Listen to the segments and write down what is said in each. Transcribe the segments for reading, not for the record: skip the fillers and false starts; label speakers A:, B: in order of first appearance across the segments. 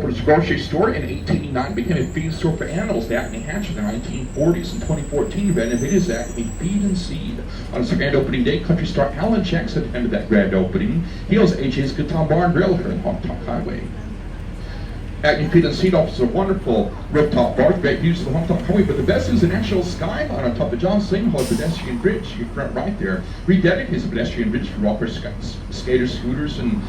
A: opened its grocery store in 1889, became a feed store for animals. That in New Hampshire in the 1940s. In 2014, renovated that a feed and seed. On its grand opening day, country star Alan Jackson attended that grand opening. He owns AJ's Guitar Bar and Grill here on Honk Highway. Acme Feed and Seed offers a wonderful rooftop bar, great views of the Honk Highway, but the best is an actual skyline on top of John Singhall pedestrian bridge. Your front right there, rededicated the pedestrian bridge for walkers, skaters, scooters, and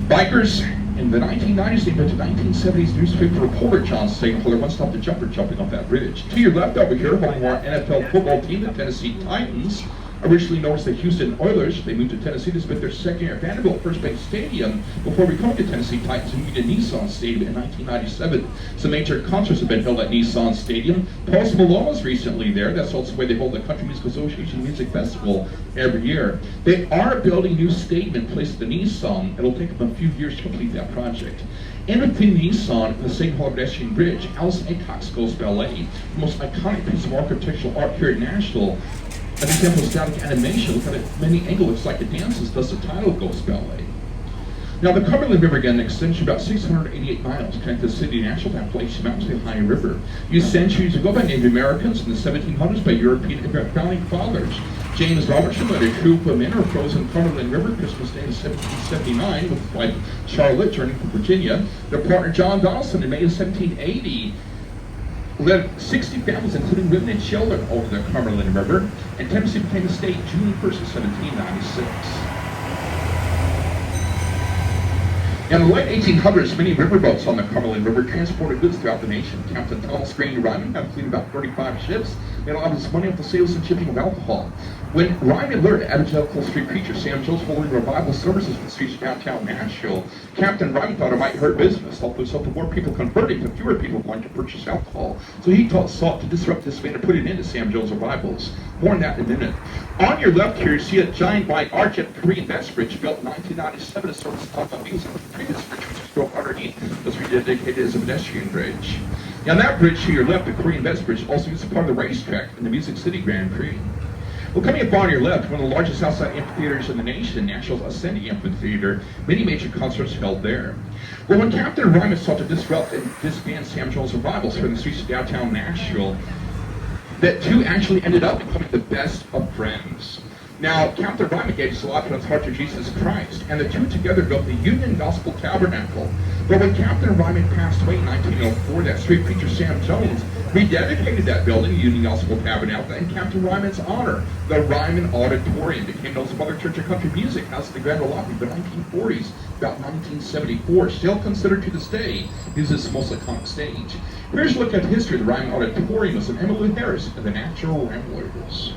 A: bikers. In the 1990s, they invented 1970s newspaper reporter John Singhall once stopped a jumper jumping off that bridge. To your left over here, home of our NFL football team, the Tennessee Titans. Originally known as the Houston Oilers, they moved to Tennessee to spend their second year at Vanderbilt First Base Stadium before becoming the Tennessee Titans and moved to Nissan Stadium in 1997. Some major concerts have been held at Nissan Stadium. Post Malone was recently there. That's also where they hold the Country Music Association Music Festival every year. They are building a new stadium in place of the Nissan. It'll take them a few years to complete that project. In between Nissan and the St. Paul pedestrian bridge, Alison Aycock's Ghost Ballet, the most iconic piece of architectural art here in Nashville. An example of static animation, look at it, many angles, looks like it dances, thus the title Ghost Ballet. Now the Cumberland River again extends about 688 miles, connecting the city of Nashville to Appalachian Mountains to the Ohio River. Used centuries ago by Native Americans in the 1700s by European founding fathers. James Robertson led a troop of men who frozen Cumberland River Christmas Day in 1779 with his wife Charlotte journeying from Virginia. Their partner John Dawson in May of 1780 led 60 families, including women and children, over the Cumberland River, and Tennessee became a state June 1st of 1796. In the late 1800s, many riverboats on the Cumberland River transported goods throughout the nation. Captain Thomas Green Ryman had cleaned about 35 ships, made a lot of his money off the sales and shipping of alcohol. When Ryman learned evangelical street preacher Sam Jones holding revival services in the streets of downtown Nashville, Captain Ryman thought it might hurt business. Thought the more people converting, the fewer people going to purchase alcohol. So he sought to disrupt this man and put it into Sam Jones revivals. More on that in a minute. On your left here, you see a giant white arch at Korean West Bridge built in 1997 to serve as top of wheels on the previous bridge, which was built underneath, was rededicated as a pedestrian bridge. Now that bridge to your left, the Korean West Bridge, also used as part of the racetrack in the Music City Grand Prix. Well, coming up on your left, one of the largest outside amphitheaters in the nation, Nashville's Ascending Amphitheater, many major concerts held there. Well, when Captain Ryman sought to disrupt and disband Sam Jones revivals here in the streets of downtown Nashville, that two actually ended up becoming the best of friends. Now, Captain Ryman gave his life and his heart to Jesus Christ, and the two together built the Union Gospel Tabernacle. But when Captain Ryman passed away in 1904, that street preacher Sam Jones rededicated that building, the Union Gospel Tabernacle, in Captain Ryman's honor. The Ryman Auditorium became known as Mother Church of Country Music, housed in the Grand Ole Opry in the 1940s, about 1974. Still considered to this day music's most iconic stage. Here's a look at the history of the Ryman Auditorium with some Emmylou Harris and the Natural Ramblers.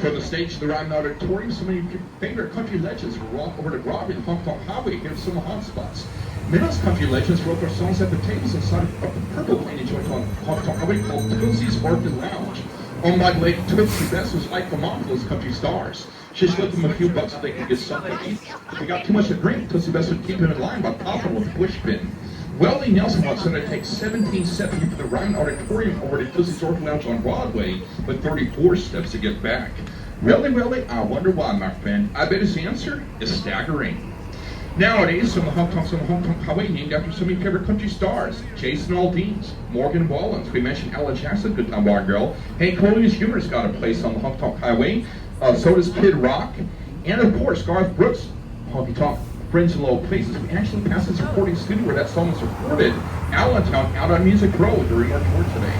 A: From the stage of the Ryman Auditorium, so many favorite country legends will walk over to Broadway and Honk Highway here in some hot spots. Many of those country legends wrote their songs at the tables inside of the purple painted joint on Honk Highway called Tootsie's Orchid Lounge. Owned by Lady Tootsie Best was like the mom of those country stars. She slipped them a few bucks so they could get something to eat. If they got too much to drink, Tootsie Best would keep him in line by popping with a push pin. Weldie Nelson once said it takes 17 steps to get from the Ryman Auditorium over to Tootie's Orchid Lounge on Broadway, but 34 steps to get back. Really, I wonder why, my friend. I bet his answer is staggering. Nowadays, some of the Honk Highway named after some of your favorite country stars. Jason Aldean's, Morgan Wallen's. We mentioned Alan Jackson, Good Time Bar Girl. Hank Williams Jr.'s got a place on the Honk Highway. So does Kid Rock. And of course, Garth Brooks' Honky Tonk Friends in Low Places. We actually passed this recording studio where that song was recorded, Allentown, out on Music Road during our tour today.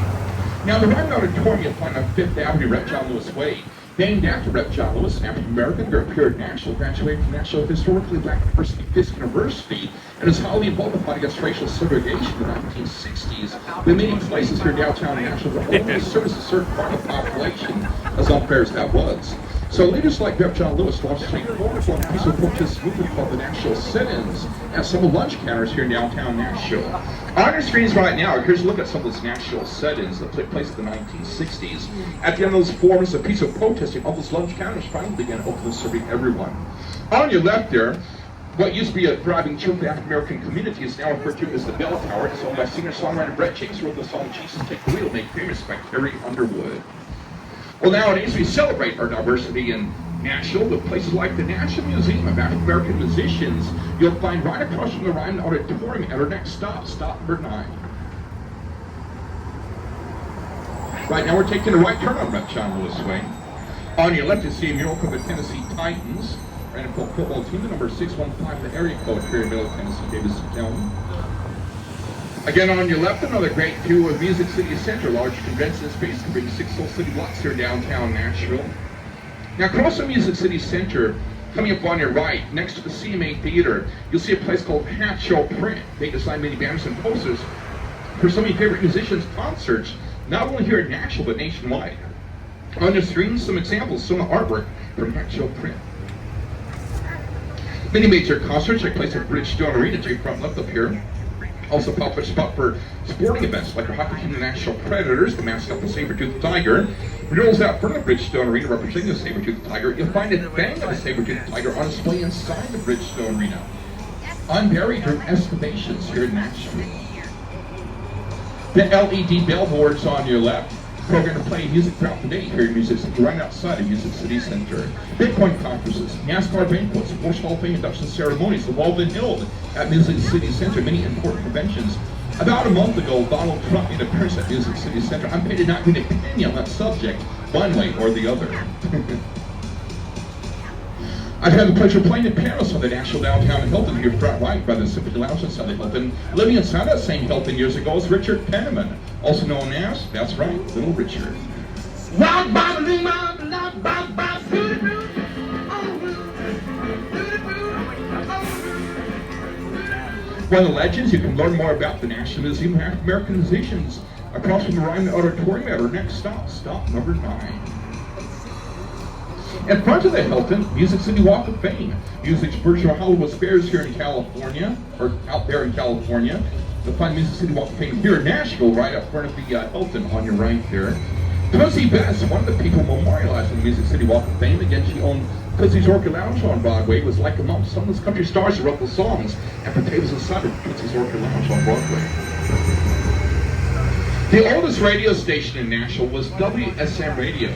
A: Now, the Ryman Auditorium you'll find on 5th Avenue, Rep. John Lewis Way. Named after Rep. John Lewis, an African-American girl here at Nashville, graduated from Nashville Historically Black University, Fisk University, and is highly involved in fighting against racial segregation in the 1960s. In many places here in downtown Nashville, the only service a certain part of the population, as unfair as that was. So leaders like Rep. John Lewis launched a wonderful and peaceful protest movement called the Nashville Sit-ins at some lunch counters here in downtown Nashville. On your screens right now, here's a look at some of those Nashville sit-ins that took place in the 1960s. At the end of those forums of peaceful protesting, all those lunch counters finally began openly serving everyone. On your left there, What used to be a thriving church of the African-American community is now referred to as the Bell Tower. It's owned by singer-songwriter Brett Jakes, who wrote the song Jesus Take the Wheel, made famous by Carrie Underwood. Well, nowadays we celebrate our diversity in Nashville with places like the National Museum of African American Musicians. You'll find right across from the Ryman Auditorium at our next stop, stop number 9. Right now we're taking a right turn on Rep John Lewis Way. On your left, you see a mural of the Tennessee Titans, and a football team, the number 615, the area code here in Middle Tennessee, Davidson County. Again, on your left, another great view of Music City Center, large convention space covering 6 whole city blocks here in downtown Nashville. Now, across from Music City Center, coming up on your right, next to the CMA Theater, you'll see a place called Hat Show Print. They design many banners and posters for some of your favorite musicians' concerts, not only here in Nashville, but nationwide. On the screen, some examples, some artwork from Hat Show Print. Many major concerts take place at Bridgestone Arena, to your front left up here. Also a popular spot for sporting events like our hockey team, the Nashville Predators, the mascot, the saber-toothed tiger. Renewals out front of Bridgestone Arena representing the saber-toothed tiger. You'll find a bang of the saber-toothed tiger on display inside the Bridgestone Arena. Unburied from excavations here in Nashville. The LED billboards on your left. Program to play music throughout the day here in Music City, right outside of Music City Center. Bitcoin conferences, NASCAR banquets, Sports Hall of Fame induction ceremonies, the Walden Hill at Music City Center, many important conventions. About a month ago, Donald Trump made an appearance at Music City Center. I'm paid to not give an opinion on that subject, one way or the other. I've had the pleasure of playing in Paris on the Nashville Downtown Hilton here front right by the Symphony Lounge inside the Hilton. Living inside that same Hilton years ago is Richard Penniman, also known as, that's right, Little Richard. One of the legends, you can learn more about the National Museum of African American Musicians across from the Ryman Auditorium at our next stop, stop number 9. In front of the Hilton, Music City Walk of Fame. Music's virtual Hollywood Fairs here in California, or out there in California. You'll find Music City Walk of Fame here in Nashville, right up front of the Hilton on your right there. Tootsie Best, one of the people memorialized in the Music City Walk of Fame. Again, she owned Tootsie's Orchid Lounge on Broadway. Was like among some of those country stars who wrote the songs and potatoes inside of Tootsie's Orchid Lounge on Broadway. The oldest radio station in Nashville was WSM Radio.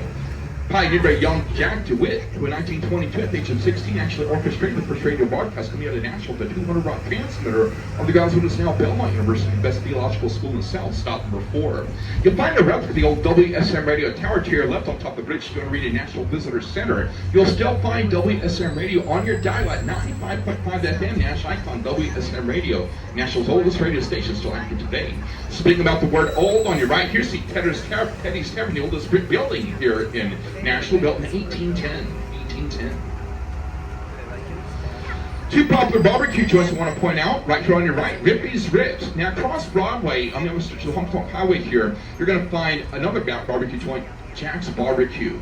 A: Pioneered by young Jack DeWitt, who in 1922, at the age of 16, actually orchestrated the first radio broadcast coming out of Nashville, the 200-watt transmitter on the grounds of what is now Belmont University, the best theological school in the South, stop number 4. You'll find a replica of the old WSM radio tower to your left on top of the Bridgestone Arena National Visitor Center. You'll still find WSM radio on your dial at 95.5 FM, National icon WSM radio, Nashville's oldest radio station, still active today. Speaking about the word old, on your right here, see Teddy's Tavern, the oldest brick building here in Nashville, built in 1810. Two popular barbecue joints I want to point out, right here on your right, Rippy's Ribs. Now across Broadway, on the other stretch of the Honky Tonk Highway here, you're going to find another barbecue joint, Jack's Barbecue.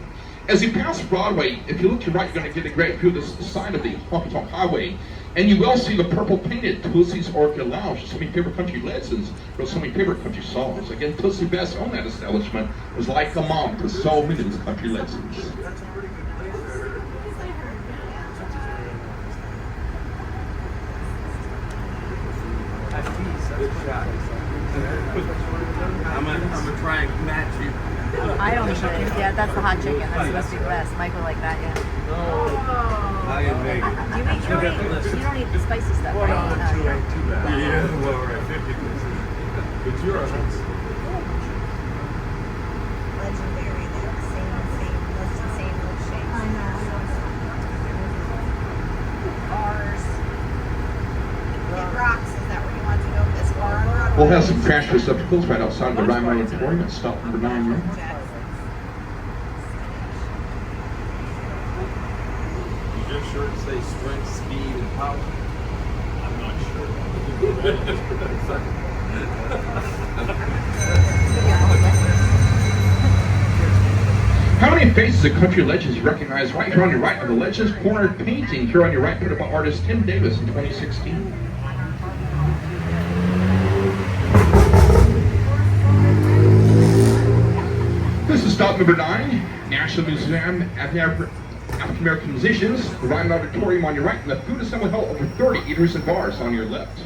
A: As you pass Broadway, if you look to your right, you're going to get a great view of the side of the Honky Tonk Highway. And you will see the purple painted Tootsie's Orchid Lounge. So many favorite country legends wrote so many favorite country songs. Again, Tootsie Best owned that establishment, was like a mom to so many of these country legends.
B: I'm gonna try and match you.
C: I don't eat it. Yeah, that's the hot chicken. That's supposed to be the best. Michael like that, yeah.
B: I am vegan.
C: You don't eat the spicy stuff,
B: Well,
C: right?
B: no, 2 ain't too bad. Yeah, well, we're at 50%. But you're a
D: Legendary, they're the same milkshakes. I know. Bars. It rocks, is that where you want to go? This bar on Broadway?
A: We'll have some trash receptacles right outside of the Ryman Auditorium at stop number 9 here.
B: Your shirt say strength, speed, and power? I'm not sure.
A: How many faces of country legends you recognize right here on your right of the Legends Corner painting here on your right, put up by artist Tim Davis in 2016? This is stop number 9, National Museum of African North American musicians. The Ryman Auditorium on your right, and the food assembly hall over 30 eateries and bars on your left.